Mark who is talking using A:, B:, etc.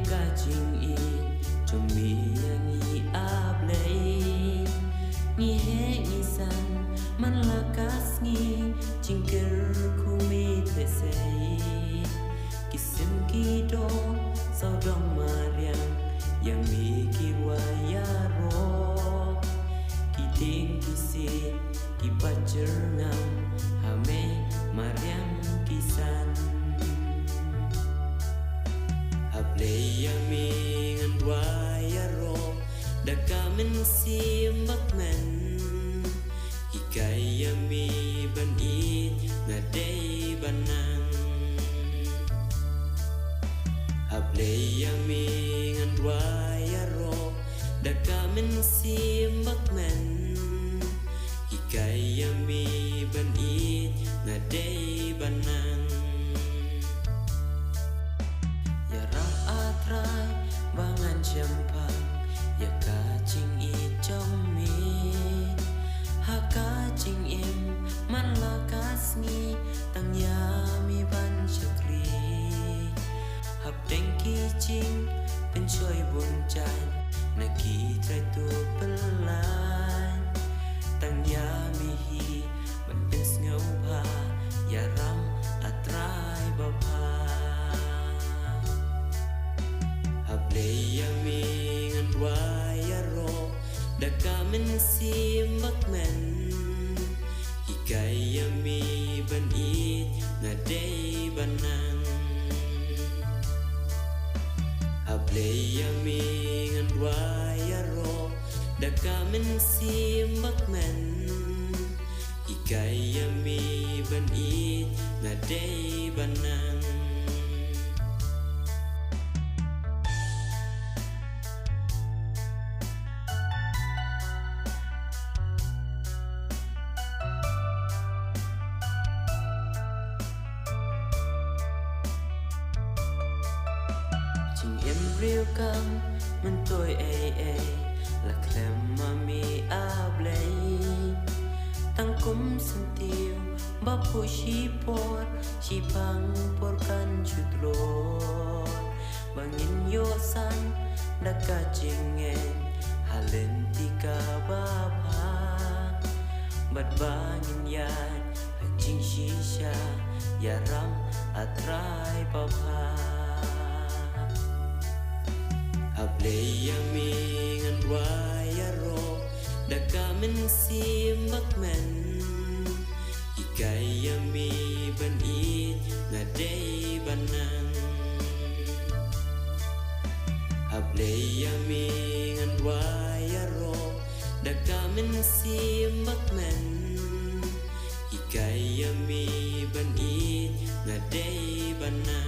A: kajing i Chumi yang i ablay Ngi he ngi san Man lakas ngi Jingker kumi tesay Kisim kido Sao dong mariang Yang mikir wayaro Kiting kisit Kipacer ngam Hame mariang kisan Hablay yami ngan wayaro Dakamen simbak men Hikay yami banit Ngaday banang Hablay yami ngan wayaro Dakamen simbak men Hikay yami banit Ngaday banang Yarang atray bangan jampang Ya kacing i jomit Ha kacing im man lakas ngi Tang yami ban chakri Hap deng kicing pencoy buncay Nagi try tu pelan Tang yami hi ban pens ngau pa Yaram atray bapa Hablay yami ngan wayaro Dakamen simbak men Hikay yami banit Ngaday banang Hablay yami ngan wayaro Dakamen simbak men Hikay yami banit Ngaday banang Real cam men tôi là klem mà mi ablay tăng kum sentiu bapu si pang por kan chutlor bangin yo san da kacingen halen tika bapa bat bangin yan hajing shisha yaram atray papa Hablay yami ngan wayaro Dakamen simbak men Hikay yami banit Ngaday banang Hablay yami ngan wayaro Dakamen simbak men Hikay yami banit Ngaday banang